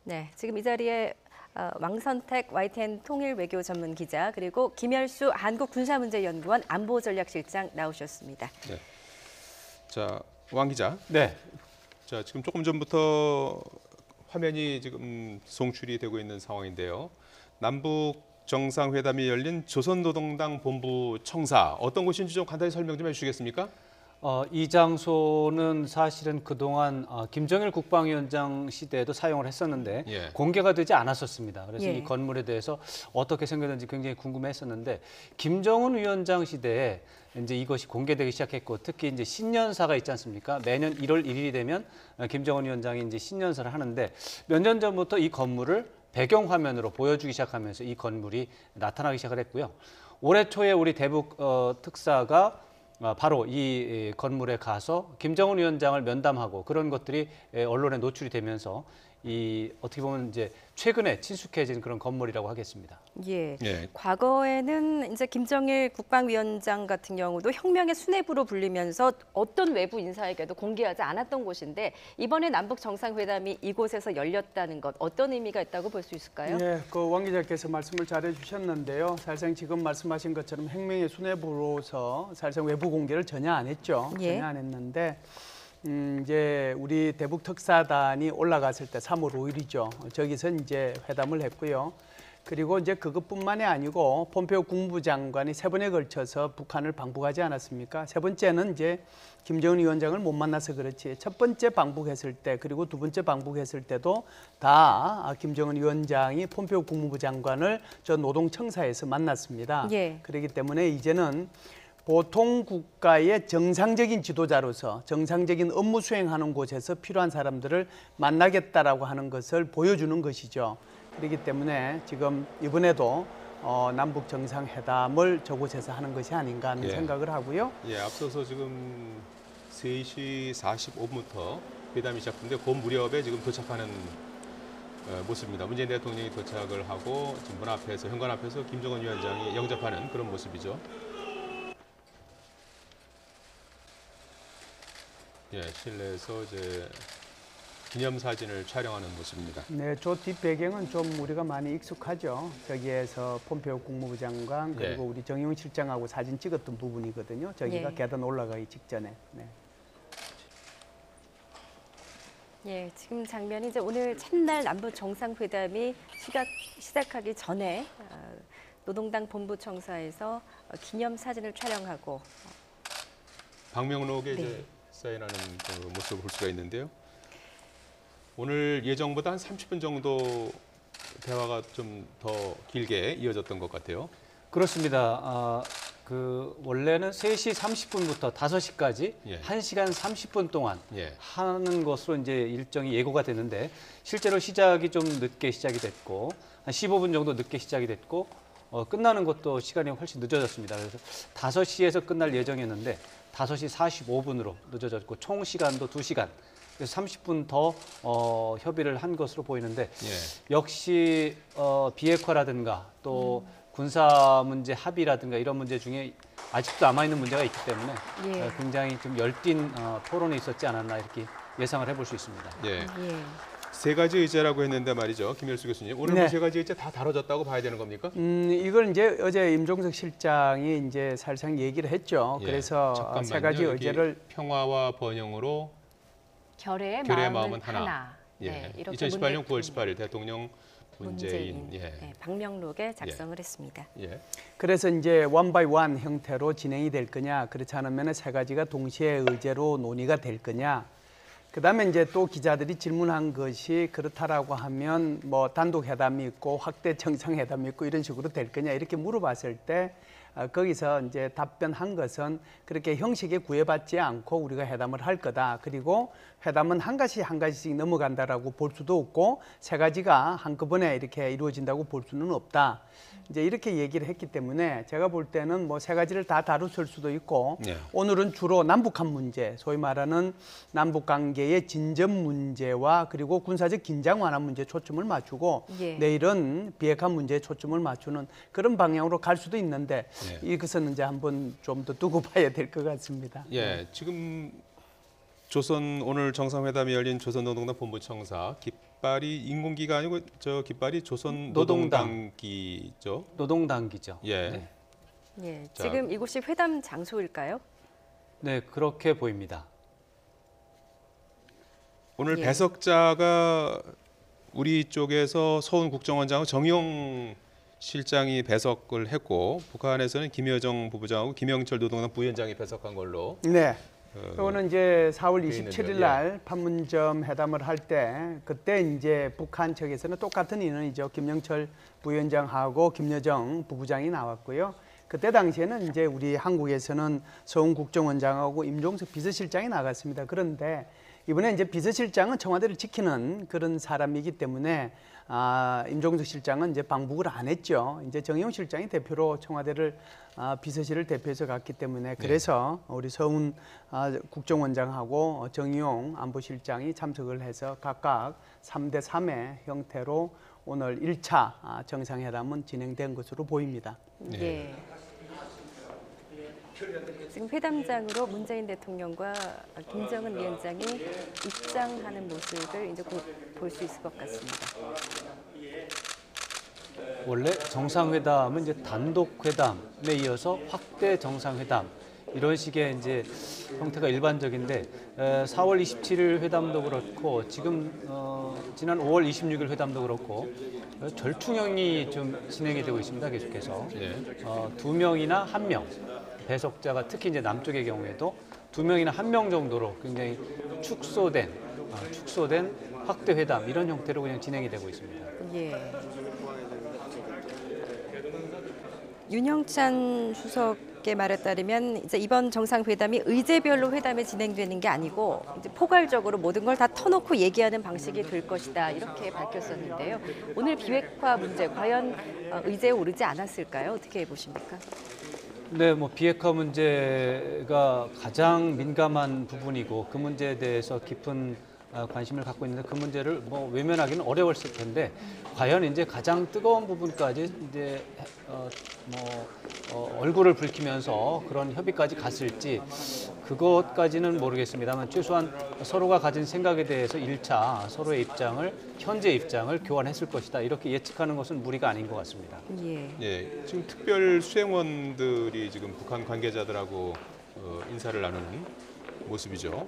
네, 지금 이 자리에 왕선택 YTN 통일 외교 전문 기자 그리고 김열수 한국군사문제연구원 안보전략실장 나오셨습니다. 네. 자, 왕 기자. 네. 자, 지금 조금 전부터 화면이 지금 송출이 되고 있는 상황인데요. 남북 정상회담이 열린 조선노동당 본부 청사 어떤 곳인지 좀 간단히 설명 좀 해주시겠습니까? 이 장소는 사실은 그동안 김정일 국방위원장 시대에도 사용을 했었는데 예. 공개가 되지 않았었습니다. 그래서 예. 이 건물에 대해서 어떻게 생겼는지 굉장히 궁금했었는데 김정은 위원장 시대에 이제 이것이 공개되기 시작했고 특히 이제 신년사가 있지 않습니까? 매년 1월 1일이 되면 김정은 위원장이 이제 신년사를 하는데 몇 년 전부터 이 건물을 배경 화면으로 보여주기 시작하면서 이 건물이 나타나기 시작을 했고요. 올해 초에 우리 대북 특사가 바로 이 건물에 가서 김정은 위원장을 면담하고 그런 것들이 언론에 노출이 되면서 이 어떻게 보면 이제 최근에 친숙해진 그런 건물이라고 하겠습니다. 예. 예. 과거에는 이제 김정일 국방위원장 같은 경우도 혁명의 수뇌부로 불리면서 어떤 외부 인사에게도 공개하지 않았던 곳인데 이번에 남북 정상회담이 이곳에서 열렸다는 것 어떤 의미가 있다고 볼 수 있을까요? 예, 왕 기자께서 말씀을 잘해 주셨는데요. 사실상 지금 말씀하신 것처럼 혁명의 수뇌부로서 사실상 외부 공개를 전혀 안 했죠. 예. 전혀 안 했는데 이제 우리 대북 특사단이 올라갔을 때 3월 5일이죠. 저기서 이제 회담을 했고요. 그리고 이제 그것뿐만이 아니고 폼페오 국무부 장관이 3번에 걸쳐서 북한을 방북하지 않았습니까? 세 번째는 이제 김정은 위원장을 못 만나서 그렇지. 첫 번째 방북했을 때 그리고 두 번째 방북했을 때도 다 김정은 위원장이 폼페오 국무부 장관을 저 노동청사에서 만났습니다. 예. 그렇기 때문에 이제는 보통 국가의 정상적인 지도자로서 정상적인 업무 수행하는 곳에서 필요한 사람들을 만나겠다라고 하는 것을 보여주는 것이죠. 그렇기 때문에 지금 이번에도 남북 정상회담을 저곳에서 하는 것이 아닌가 하는 생각을 하고요. 예, 앞서서 지금 3시 45분부터 회담이 시작됐는데 그 무렵에 지금 도착하는 모습입니다. 문재인 대통령이 도착을 하고 지금 문 앞에서 현관 앞에서 김정은 위원장이 영접하는 그런 모습이죠. 예, 실내에서 이제 기념사진을 촬영하는 모습입니다. 네, 저 뒷배경은 좀 우리가 많이 익숙하죠. 저기에서 폼페오 국무부 장관 그리고 우리 정용 실장하고 사진 찍었던 부분이거든요. 저기가 예. 계단 올라가기 직전에. 네. 예, 지금 장면이 이제 오늘 첫날 남북 정상회담이 시작하기 전에 노동당 본부청사에서 기념사진을 촬영하고 방명록에 네. 이제 사인하는 그 모습을 볼 수가 있는데요. 오늘 예정보다 한 30분 정도 대화가 좀 더 길게 이어졌던 것 같아요. 그렇습니다. 원래는 3시 30분부터 5시까지 예. 1시간 30분 동안 예. 하는 것으로 이제 일정이 예고가 됐는데 실제로 시작이 좀 늦게 시작이 됐고 한 15분 정도 늦게 시작이 됐고 끝나는 것도 시간이 훨씬 늦어졌습니다. 그래서 5시에서 끝날 예정이었는데 5시 45분으로 늦어졌고 총 시간도 2시간. 그래서 30분 더 협의를 한 것으로 보이는데 예. 역시 비핵화라든가 또 군사 문제 합의라든가 이런 문제 중에 아직도 남아있는 문제가 있기 때문에 예. 굉장히 좀 열띤 토론이 있었지 않았나 이렇게 예상을 해볼 수 있습니다. 예. 예. 세 가지 의제라고 했는데 말이죠. 김열수 교수님. 오늘 네. 그 세 가지 의제 다 다뤄졌다고 봐야 되는 겁니까? 이걸 이제 어제 임종석 실장이 이제 살짝 얘기를 했죠. 예. 그래서 잠깐만요. 세 가지 여기 의제를 평화와 번영으로 결의의 결의의 마음은 마음은 하나. 예. 네, 이렇게 2018년 9월 18일 대통령 문재인. 예. 네, 방명록에 작성을 했습니다. 예. 그래서 이제 원 바이 원 형태로 진행이 될 거냐, 그렇지 않으면 세 가지가 동시에 의제로 논의가 될 거냐. 그다음에 이제 또 기자들이 질문한 것이 그렇다라고 하면 뭐 단독 회담이 있고 확대 정상회담이 있고 이런 식으로 될 거냐 이렇게 물어봤을 때 거기서 이제 답변한 것은 그렇게 형식에 구애받지 않고 우리가 회담을 할 거다. 그리고 회담은 한 가지 한 가지씩 넘어간다라고 볼 수도 없고 세 가지가 한꺼번에 이렇게 이루어진다고 볼 수는 없다. 이제 이렇게 얘기를 했기 때문에 제가 볼 때는 뭐 세 가지를 다 다뤘을 수도 있고 네. 오늘은 주로 남북한 문제, 소위 말하는 남북 관계의 진전 문제와 그리고 군사적 긴장 완화 문제에 초점을 맞추고 예. 내일은 비핵화 문제에 초점을 맞추는 그런 방향으로 갈 수도 있는데 예. 이것은 이제 한번 좀 더 두고 봐야 될 것 같습니다. 예. 지금 오늘 정상회담이 열린 조선노동당 본부청사 깃발이 인공기가 아니고 저 깃발이 조선 노동당. 노동당기죠. 노동당기죠. 예. 네. 예, 자. 지금 이곳이 회담 장소일까요? 네, 그렇게 보입니다. 오늘 예. 배석자가 우리 쪽에서 서훈 국정원장하고 정용 실장이 배석을 했고 북한에서는 김여정 부부장하고 김영철 노동당 부위원장이 배석한 걸로 네. 그거는 이제 4월 돼 있는데요. 27일 날 판문점 회담을 할 때 그때 이제 북한 측에서는 똑같은 인원이죠. 김영철 부위원장하고 김여정 부부장이 나왔고요. 그때 당시에는 이제 우리 한국에서는 서훈 국정원장하고 임종석 비서실장이 나갔습니다. 그런데 이번에 이제 비서실장은 청와대를 지키는 그런 사람이기 때문에 임종석 실장은 이제 방북을 안 했죠. 이제 정의용 실장이 대표로 청와대를 비서실을 대표해서 갔기 때문에 그래서 우리 서훈 국정원장하고 정의용 안보실장이 참석을 해서 각각 3대 3의 형태로 오늘 1차 정상회담은 진행된 것으로 보입니다. 예. 지금 회담장으로 문재인 대통령과 김정은 위원장이 입장하는 모습을 이제 볼 수 있을 것 같습니다. 원래 정상회담은 이제 단독 회담에 이어서 확대 정상회담 이런 식의 이제 형태가 일반적인데 4월 27일 회담도 그렇고 지금 지난 5월 26일 회담도 그렇고 절충형이 좀 진행이 되고 있습니다. 계속해서 예. 2명이나 1명 배석자가 특히 이제 남쪽의 경우에도 2명이나 1명 정도로 굉장히 축소된 확대 회담 이런 형태로 그냥 진행이 되고 있습니다. 예. 윤영찬 수석의 말에 따르면 이제 이번 정상회담이 의제별로 회담이 진행되는 게 아니고 이제 포괄적으로 모든 걸 다 터놓고 얘기하는 방식이 될 것이다 이렇게 밝혔었는데요. 오늘 비핵화 문제 과연 의제에 오르지 않았을까요? 어떻게 보십니까? 네, 뭐 비핵화 문제가 가장 민감한 부분이고 그 문제에 대해서 깊은 관심을 갖고 있는데 그 문제를 뭐 외면하기는 어려웠을 텐데 과연 이제 가장 뜨거운 부분까지 이제 얼굴을 붉히면서 그런 협의까지 갔을지 그것까지는 모르겠습니다만 최소한 서로가 가진 생각에 대해서 1차 서로의 입장을 현재 입장을 교환했을 것이다 이렇게 예측하는 것은 무리가 아닌 것 같습니다. 예. 예, 지금 특별 수행원들이 지금 북한 관계자들하고 인사를 나누는 모습이죠.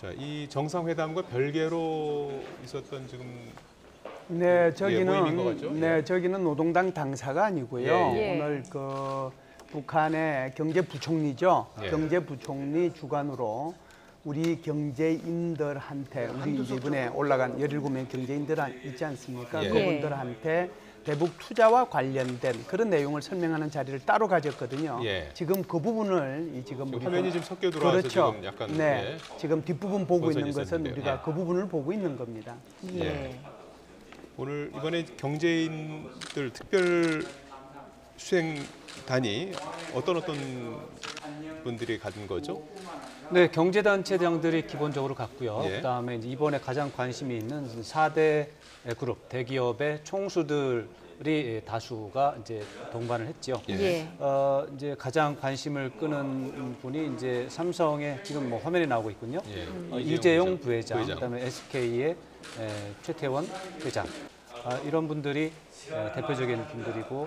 자, 이 정상회담과 별개로 있었던 지금 네, 모임인 것 같죠? 저기는 노동당 당사가 아니고요. 예. 오늘 그 북한의 경제부총리죠. 예. 경제부총리 주관으로 우리 경제인들한테 우리 이번에 올라간 17명 경제인들 있지 않습니까? 예. 그분들한테 대북 투자와 관련된 그런 내용을 설명하는 자리를 따로 가졌거든요. 예. 지금 그 부분을 지금 지금 우리가 화면이 좀 섞여 들어와서 그렇죠. 지금 약간 네, 지금 뒷부분 보고 있는 혼선이 것은 있었는데요. 우리가 예. 그 부분을 보고 있는 겁니다. 예. 오늘 이번에 경제인들 특별 수행단이 어떤 분들이 가진 거죠? 네, 경제단체장들이 기본적으로 갔고요. 예. 그다음에 이제 이번에 가장 관심이 있는 4대 그룹 대기업의 총수들이 다수가 이제 동반을 했죠. 예. 이제 가장 관심을 끄는 분이 이제 삼성의 지금 뭐 화면에 나오고 있군요. 예. 이재용 부회장, 그다음에 SK의 최태원 회장 이런 분들이 대표적인 분들이고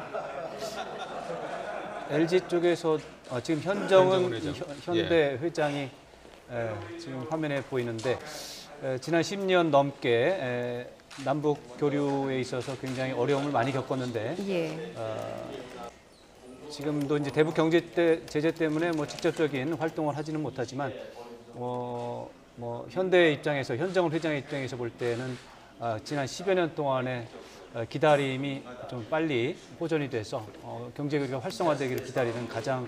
LG 쪽에서 지금 현정은 회장. 현대 회장이 지금 화면에 보이는데 지난 10년 넘게 남북 교류에 있어서 굉장히 어려움을 많이 겪었는데 예. 지금도 이제 대북 경제 제재 때문에 뭐 직접적인 활동을 하지는 못하지만 뭐 현대 입장에서 현정은 회장의 입장에서 볼 때는 지난 10여 년 동안의 기다림이 좀 빨리 호전이 돼서 경제 교류가 활성화되기를 기다리는 가장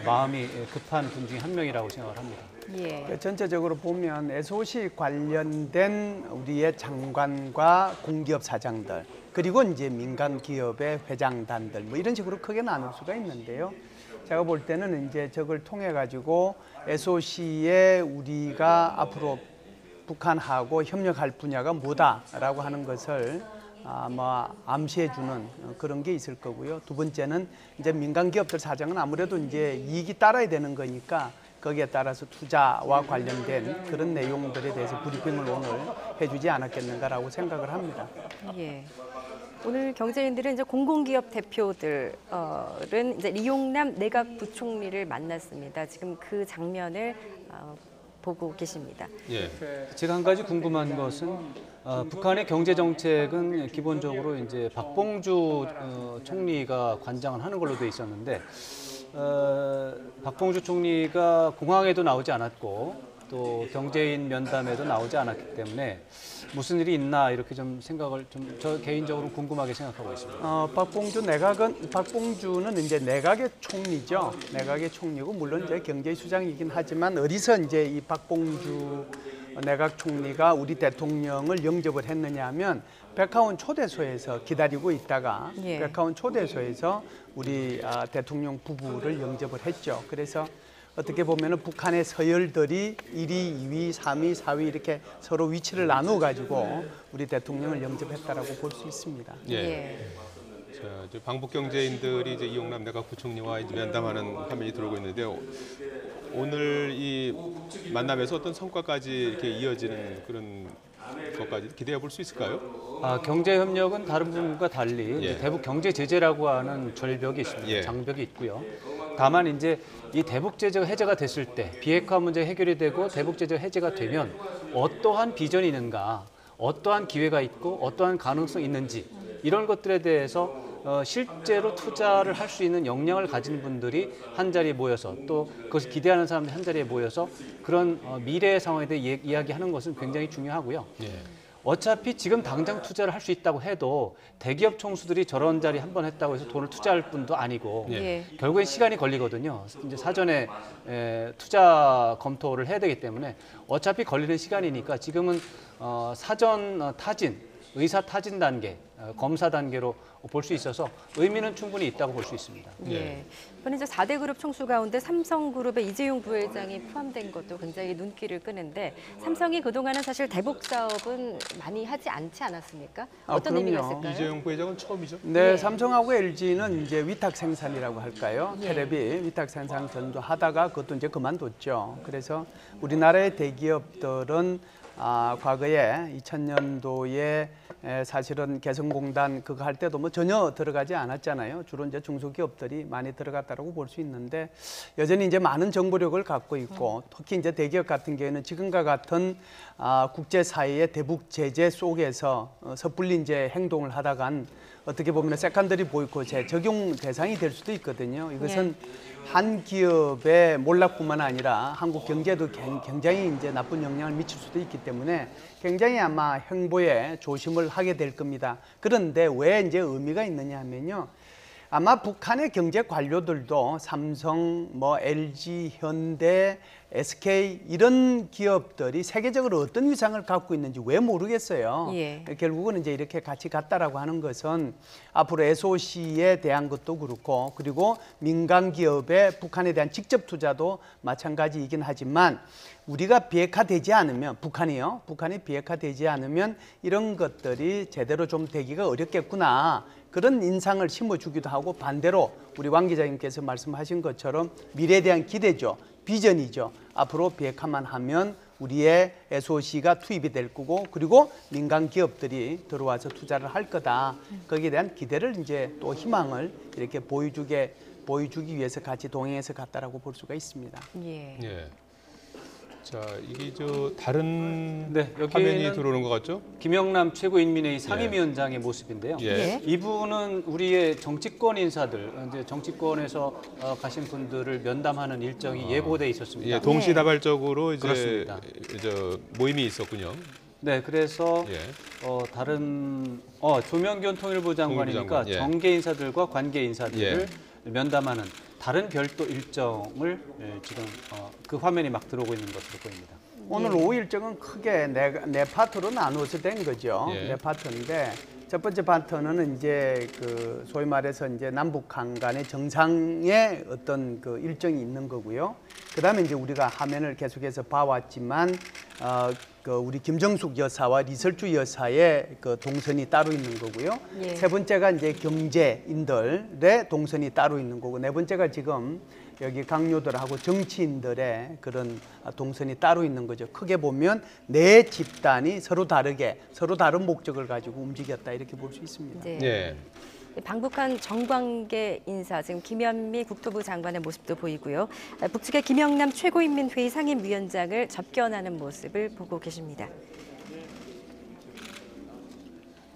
마음이 급한 분 중에 한 명이라고 생각을 합니다. 예. 전체적으로 보면 SOC 관련된 우리의 장관과 공기업 사장들 그리고 이제 민간 기업의 회장단들 뭐 이런 식으로 크게 나눌 수가 있는데요. 제가 볼 때는 이제 저걸 통해 가지고 SOC에 우리가 앞으로 북한하고 협력할 분야가 뭐다라고 하는 것을 아마 암시해주는 그런 게 있을 거고요. 두 번째는 이제 민간 기업들 사정은 아무래도 이제 이익이 따라야 되는 거니까 거기에 따라서 투자와 관련된 그런 내용들에 대해서 브리핑을 오늘 해주지 않았겠는가라고 생각을 합니다. 예. 오늘 경제인들은 이제 공공기업 대표들은 이제 리용남 내각 부총리를 만났습니다. 지금 그 장면을 보고 계십니다. 예. 제가 한 가지 궁금한 것은 북한의 경제 정책은 기본적으로 이제 박봉주 총리가 관장을 하는 걸로 돼 있었는데 박봉주 총리가 공항에도 나오지 않았고 또 경제인 면담에도 나오지 않았기 때문에 무슨 일이 있나 이렇게 좀 생각을 좀 저 개인적으로 궁금하게 생각하고 있습니다. 박봉주는 이제 내각의 총리죠. 내각의 총리고 물론 이제 경제수장이긴 하지만 어디서 이제 이 박봉주 내각 총리가 우리 대통령을 영접을 했느냐 하면 백화원 초대소에서 기다리고 있다가 예. 백화원 초대소에서 우리 대통령 부부를 영접을 했죠. 그래서 어떻게 보면은 북한의 서열들이 1위, 2위, 3위, 4위 이렇게 서로 위치를 나누어 가지고 우리 대통령을 영접했다라고 볼 수 있습니다. 예. 자, 이제 방북 경제인들이 이제 이용남 내각 부총리와 이제 면담하는 화면이 들어오고 있는데요. 오늘 이 만남에서 어떤 성과까지 이렇게 이어지는 그런 것까지 기대해 볼 수 있을까요? 경제 협력은 다른 부분과 달리 이제 대북 경제 제재라고 하는 절벽이 있습니다. 예. 장벽이 있고요. 다만 이제 이 대북 제재가 해제가 됐을 때 비핵화 문제 해결이 되고 대북 제재가 해제가 되면 어떠한 비전이 있는가, 어떠한 기회가 있고 어떠한 가능성이 있는지 이런 것들에 대해서 실제로 투자를 할 수 있는 역량을 가진 분들이 한 자리에 모여서 또 그것을 기대하는 사람들이 한 자리에 모여서 그런 미래의 상황에 대해 이야기하는 것은 굉장히 중요하고요. 예. 어차피 지금 당장 투자를 할 수 있다고 해도 대기업 총수들이 저런 자리 한 번 했다고 해서 돈을 투자할 분도 아니고 예. 결국엔 시간이 걸리거든요. 이제 사전에 투자 검토를 해야 되기 때문에 어차피 걸리는 시간이니까 지금은 사전 타진, 의사 타진 단계, 검사 단계로 볼 수 있어서 의미는 충분히 있다고 볼 수 있습니다. 예. 이번에 이제 4대 그룹 총수 가운데 삼성그룹의 이재용 부회장이 포함된 것도 굉장히 눈길을 끄는데 삼성이 그동안은 사실 대북 사업은 많이 하지 않지 않았습니까? 어떤 의미가 그럼요. 있을까요? 이재용 부회장은 처음이죠? 네, 예. 삼성하고 LG는 이제 위탁 생산이라고 할까요? 예. 테레비 위탁 생산 전도하다가 그것도 이제 그만뒀죠. 그래서 우리나라의 대기업들은 과거에 2000년도에 사실은 개성공단 그거 할 때도 뭐 전혀 들어가지 않았잖아요. 주로 이제 중소기업들이 많이 들어갔다라고 볼 수 있는데 여전히 이제 많은 정보력을 갖고 있고 특히 이제 대기업 같은 경우에는 지금과 같은 국제사회의 대북 제재 속에서 섣불리 이제 행동을 하다간 어떻게 보면 세컨더리 보이콧의 적용 대상이 될 수도 있거든요. 이것은 한 기업의 몰락뿐만 아니라 한국 경제도 굉장히 이제 나쁜 영향을 미칠 수도 있기 때문에 굉장히 아마 행보에 조심을 하게 될 겁니다. 그런데 왜 이제 의미가 있느냐 하면요. 아마 북한의 경제 관료들도 삼성, LG, 현대, SK 이런 기업들이 세계적으로 어떤 위상을 갖고 있는지 왜 모르겠어요. 예. 결국은 이제 이렇게 같이 갔다라고 하는 것은 앞으로 SOC에 대한 것도 그렇고 그리고 민간 기업의 북한에 대한 직접 투자도 마찬가지이긴 하지만 우리가 비핵화되지 않으면 북한이 비핵화되지 않으면 이런 것들이 제대로 좀 되기가 어렵겠구나. 그런 인상을 심어주기도 하고 반대로 우리 왕 기자님께서 말씀하신 것처럼 미래에 대한 기대죠. 비전이죠. 앞으로 비핵화만 하면 우리의 SOC가 투입이 될 거고 그리고 민간 기업들이 들어와서 투자를 할 거다. 거기에 대한 기대를 이제 또 희망을 이렇게 보여주기 위해서 같이 동행해서 갔다라고 볼 수가 있습니다. 예. 예. 자, 이게 다른 네, 화면이 여기는 들어오는 것 같죠? 김영남 최고인민회의 상임위원장의 모습인데요. 예. 이분은 우리의 정치권 인사들, 이제 정치권에서 가신 분들을 면담하는 일정이 예고돼 있었습니다. 예, 동시다발적으로 이제 그렇습니다. 모임이 있었군요. 네, 그래서 예. 다른 조명균 통일부 장관이니까 통일부 장관, 예. 정계 인사들과 관계 인사들을 예. 면담하는 다른 별도 일정을 지금 그 화면이 막 들어오고 있는 것으로 보입니다. 오늘 오후 일정은 크게 네 파트로 나누어서 된 거죠. 예. 네 파트인데 첫 번째 파트는 이제 그 소위 말해서 이제 남북한 간의 정상의 어떤 그 일정이 있는 거고요. 그다음에 이제 우리가 화면을 계속해서 봐왔지만 그 우리 김정숙 여사와 리설주 여사의 그 동선이 따로 있는 거고요. 예. 세 번째가 이제 경제인들의 동선이 따로 있는 거고 네 번째가 지금 여기 강요들하고 정치인들의 그런 동선이 따로 있는 거죠. 크게 보면 네 집단이 서로 다르게 서로 다른 목적을 가지고 움직였다 이렇게 볼 수 있습니다. 네. 예. 방북한 정관계 인사, 지금 김현미 국토부 장관의 모습도 보이고요. 북측의 김영남 최고인민회의 상임위원장을 접견하는 모습을 보고 계십니다.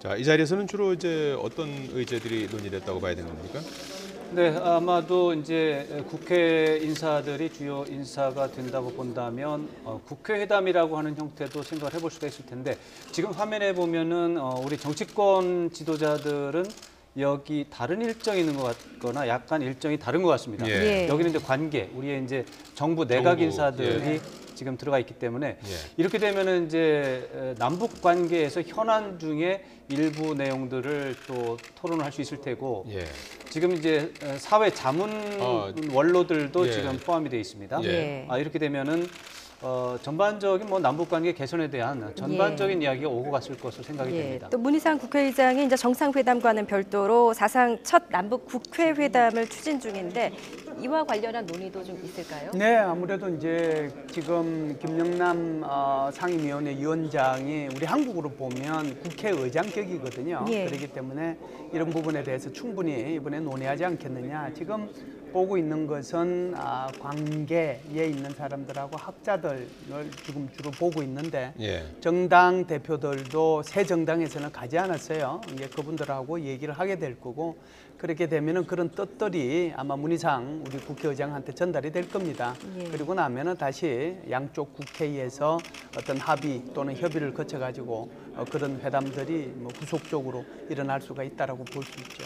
자, 이 자리에서는 주로 이제 어떤 의제들이 논의됐다고 봐야 되는 겁니까? 네, 아마도 이제 국회 인사들이 주요 인사가 된다고 본다면 국회회담이라고 하는 형태도 생각을 해볼 수가 있을 텐데 지금 화면에 보면은 우리 정치권 지도자들은 여기 다른 일정이 있는 것 같거나 약간 일정이 다른 것 같습니다. 예. 여기는 이제 관계, 우리의 이제 정부 내각 정부, 인사들이 예. 지금 들어가 있기 때문에 예. 이렇게 되면은 이제 남북 관계에서 현안 중에 일부 내용들을 또 토론을 할 수 있을 테고 예. 지금 이제 사회 자문 원로들도 예. 지금 포함이 되어 있습니다. 예. 이렇게 되면은 전반적인 뭐 남북 관계 개선에 대한 전반적인 이야기가 오고 갔을 것으로 생각이 됩니다. 또 문희상 국회의장이 이제 정상회담과는 별도로 사상 첫 남북 국회회담을 추진 중인데 이와 관련한 논의도 좀 있을까요? 네, 아무래도 이제 지금 김영남 상임위원회 위원장이 우리 한국으로 보면 국회의장격이거든요. 예. 그렇기 때문에 이런 부분에 대해서 충분히 이번에 논의하지 않겠느냐. 지금 보고 있는 것은 관계에 있는 사람들하고 학자들을 지금 주로 보고 있는데 예. 정당 대표들도 새 정당에서는 가지 않았어요. 이제 그분들하고 얘기를 하게 될 거고 그렇게 되면은 그런 뜻들이 아마 문희상 우리 국회의장한테 전달이 될 겁니다. 예. 그리고 나면은 다시 양쪽 국회에서 어떤 합의 또는 협의를 거쳐 가지고 그런 회담들이 뭐 후속적으로 일어날 수가 있다라고 볼 수 있죠.